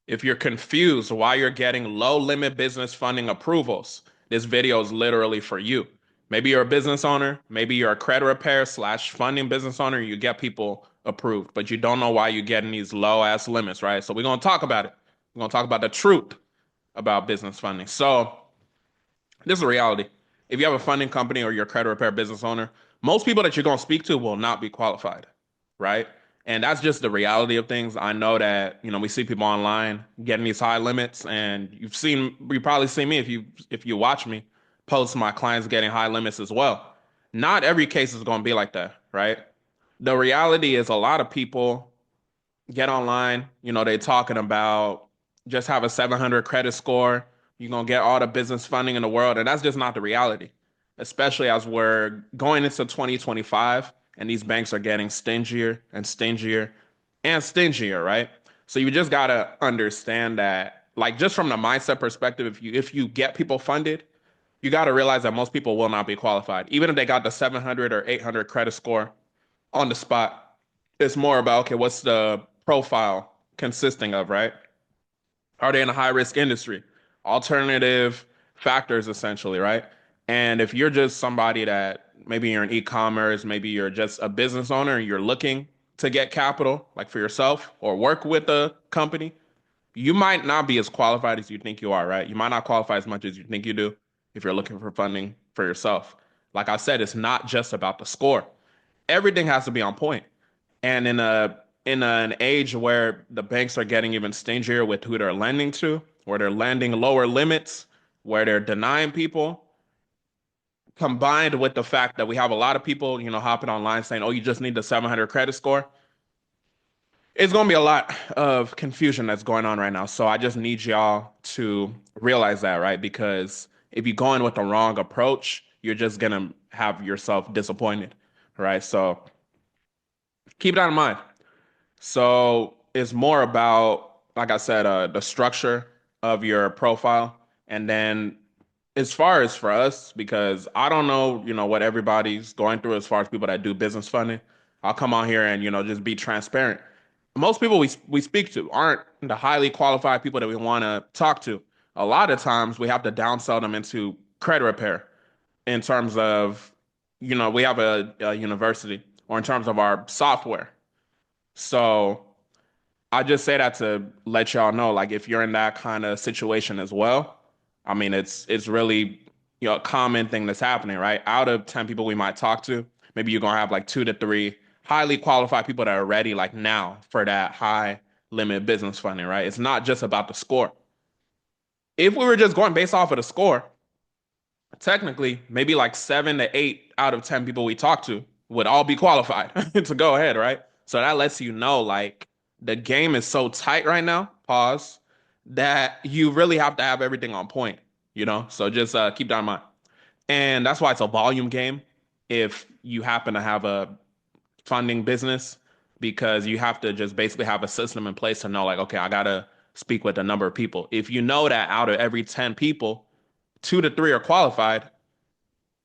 If you're confused why you're getting low limit business funding approvals, this video is literally for you. Maybe you're a business owner, maybe you're a credit repair slash funding business owner, you get people approved, but you don't know why you're getting these low ass limits, right? So we're gonna talk about it. We're gonna talk about the truth about business funding. So this is a reality. If you have a funding company or you're a credit repair business owner, most people that you're going to speak to will not be qualified, right? And that's just the reality of things. I know that, we see people online getting these high limits, and you probably see me if you watch me post my clients getting high limits as well. Not every case is going to be like that, right? The reality is a lot of people get online, they talking about just have a 700 credit score, you're going to get all the business funding in the world. And that's just not the reality, especially as we're going into 2025 and these banks are getting stingier and stingier and stingier, right? So you just got to understand that, like, just from the mindset perspective, if you get people funded, you got to realize that most people will not be qualified. Even if they got the 700 or 800 credit score on the spot, it's more about, okay, what's the profile consisting of, right? Are they in a high risk industry? Alternative factors, essentially, right? And if you're just somebody that maybe you're in e-commerce, maybe you're just a business owner and you're looking to get capital, like for yourself or work with a company, you might not be as qualified as you think you are, right? You might not qualify as much as you think you do if you're looking for funding for yourself. Like I said, it's not just about the score. Everything has to be on point. And in an age where the banks are getting even stingier with who they're lending to, where they're lending lower limits, where they're denying people, combined with the fact that we have a lot of people, hopping online saying, "Oh, you just need the 700 credit score." It's going to be a lot of confusion that's going on right now. So I just need y'all to realize that, right? Because if you go in with the wrong approach, you're just going to have yourself disappointed, right? So keep that in mind. So it's more about, like I said, the structure of your profile. And then as far as for us, because I don't know, what everybody's going through as far as people that do business funding, I'll come on here and, just be transparent. Most people we speak to aren't the highly qualified people that we want to talk to. A lot of times we have to downsell them into credit repair in terms of, we have a university, or in terms of our software. So I just say that to let y'all know, like, if you're in that kind of situation as well, I mean, it's really, a common thing that's happening, right? Out of 10 people we might talk to, maybe you're gonna have like two to three highly qualified people that are ready, like, now for that high limit business funding, right? It's not just about the score. If we were just going based off of the score, technically, maybe like 7 to 8 out of 10 people we talk to would all be qualified to go ahead, right? So that lets you know, like, the game is so tight right now, pause, that you really have to have everything on point, So just keep that in mind. And that's why it's a volume game if you happen to have a funding business, because you have to just basically have a system in place to know, like, okay, I gotta speak with a number of people. If you know that out of every 10 people, two to three are qualified,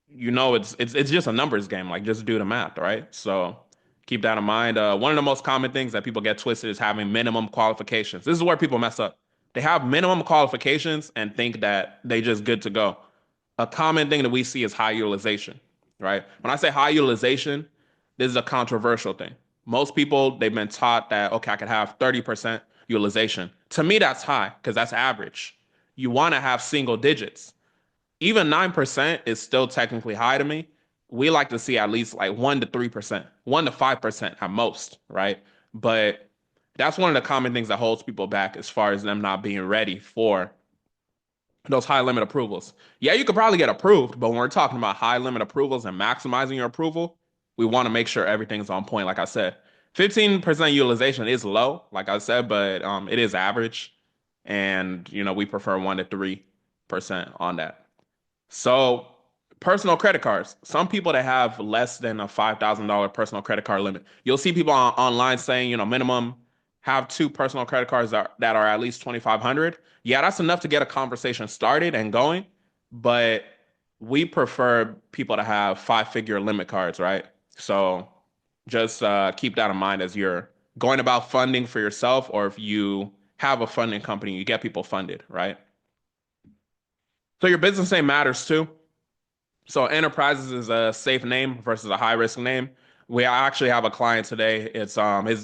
it's just a numbers game. Like, just do the math, right? So keep that in mind. One of the most common things that people get twisted is having minimum qualifications. This is where people mess up. They have minimum qualifications and think that they just good to go. A common thing that we see is high utilization, right? When I say high utilization, this is a controversial thing. Most people, they've been taught that, okay, I could have 30% utilization. To me, that's high because that's average. You want to have single digits. Even 9% is still technically high to me. We like to see at least like 1 to 3%, 1 to 5% at most, right? But that's one of the common things that holds people back as far as them not being ready for those high limit approvals. Yeah, you could probably get approved, but when we're talking about high limit approvals and maximizing your approval, we want to make sure everything's on point. Like I said, 15% utilization is low, like I said, but it is average. And, we prefer 1 to 3% on that. So, personal credit cards. Some people that have less than a $5,000 personal credit card limit. You'll see people online saying, minimum have two personal credit cards that are at least 2,500. Yeah, that's enough to get a conversation started and going, but we prefer people to have five-figure limit cards, right? So just keep that in mind as you're going about funding for yourself, or if you have a funding company, you get people funded, right? So your business name matters too. So Enterprises is a safe name versus a high risk name. We actually have a client today. It's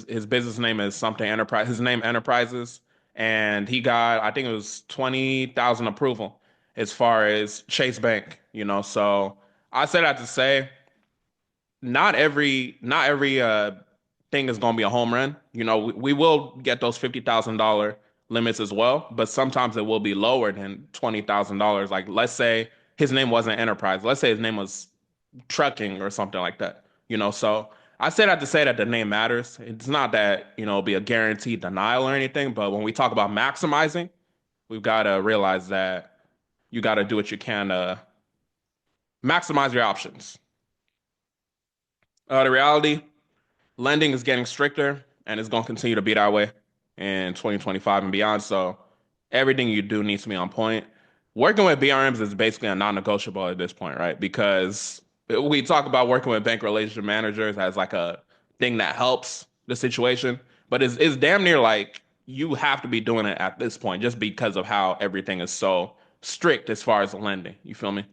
his business name is something Enterprise. His name Enterprises, and he got, I think it was 20,000 approval as far as Chase Bank. So I said that to say not every thing is going to be a home run. We will get those $50,000 limits as well, but sometimes it will be lower than $20,000. Like let's say his name wasn't Enterprise. Let's say his name was Trucking or something like that. So I say that to say that the name matters. It's not that, it'll be a guaranteed denial or anything, but when we talk about maximizing, we've got to realize that you got to do what you can to maximize your options. The reality, lending is getting stricter and it's going to continue to be that way in 2025 and beyond. So everything you do needs to be on point. Working with BRMs is basically a non-negotiable at this point, right? Because we talk about working with bank relationship managers as like a thing that helps the situation, but it's damn near like you have to be doing it at this point just because of how everything is so strict as far as lending. You feel me?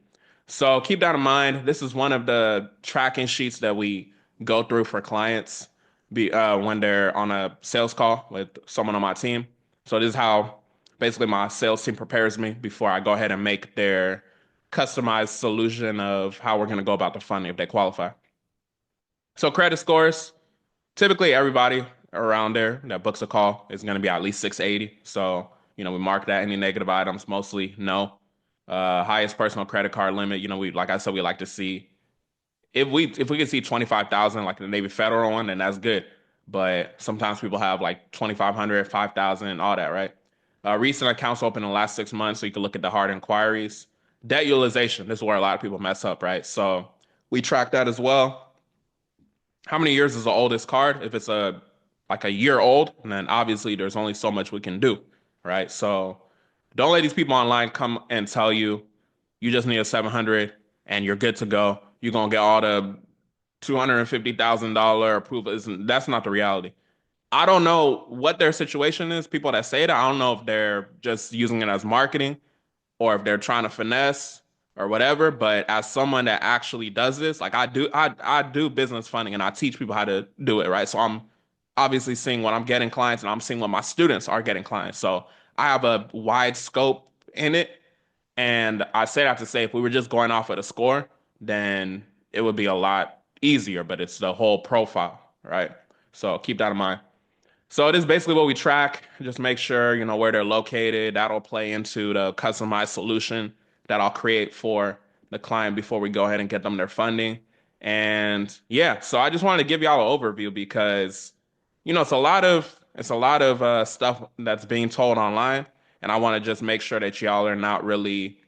So keep that in mind. This is one of the tracking sheets that we go through for clients when they're on a sales call with someone on my team. So this is how basically my sales team prepares me before I go ahead and make their customized solution of how we're going to go about the funding if they qualify. So credit scores, typically everybody around there that books a call is going to be at least 680. So, we mark that any negative items, mostly no. Highest personal credit card limit, we like I said, we like to see if we can see 25,000 like the Navy Federal one, then that's good. But sometimes people have like 2,500, 5,000, all that, right? Recent accounts open in the last 6 months, so you can look at the hard inquiries. Debt utilization, this is where a lot of people mess up, right? So we track that as well. How many years is the oldest card? If it's like a year old, and then obviously there's only so much we can do, right? So don't let these people online come and tell you you just need a 700 and you're good to go. You're gonna get all the $250,000 approval. That's not the reality. I don't know what their situation is. People that say that, I don't know if they're just using it as marketing or if they're trying to finesse or whatever. But as someone that actually does this, like I do business funding and I teach people how to do it, right? So I'm obviously seeing what I'm getting clients and I'm seeing what my students are getting clients. So I have a wide scope in it. And I say that to say if we were just going off of the score, then it would be a lot easier, but it's the whole profile, right? So keep that in mind. So it is basically what we track. Just make sure you know where they're located. That'll play into the customized solution that I'll create for the client before we go ahead and get them their funding. And yeah, so I just wanted to give y'all an overview because it's a lot of stuff that's being told online, and I want to just make sure that y'all are not really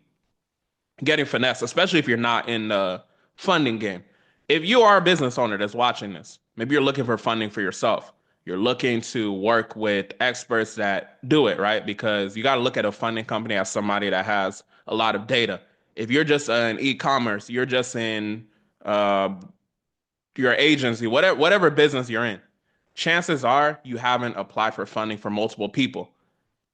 getting finesse, especially if you're not in the funding game. If you are a business owner that's watching this, maybe you're looking for funding for yourself. You're looking to work with experts that do it, right? Because you got to look at a funding company as somebody that has a lot of data. If you're just an e-commerce, you're just in uh, your agency, whatever business you're in, chances are you haven't applied for funding for multiple people.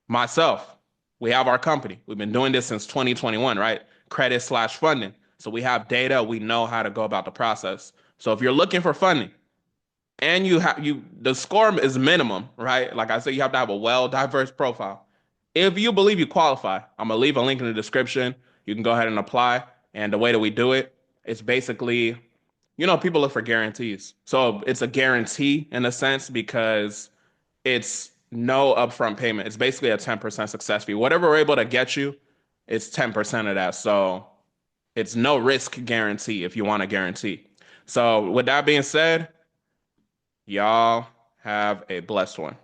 Myself, we have our company. We've been doing this since 2021, right? Credit slash funding. So we have data. We know how to go about the process. So if you're looking for funding and the score is minimum, right? Like I said, you have to have a well diverse profile. If you believe you qualify, I'm gonna leave a link in the description. You can go ahead and apply. And the way that we do it, it's basically, people look for guarantees. So it's a guarantee in a sense because it's no upfront payment. It's basically a 10% success fee. Whatever we're able to get you, it's 10% of that. So it's no risk guarantee if you want a guarantee. So with that being said, y'all have a blessed one.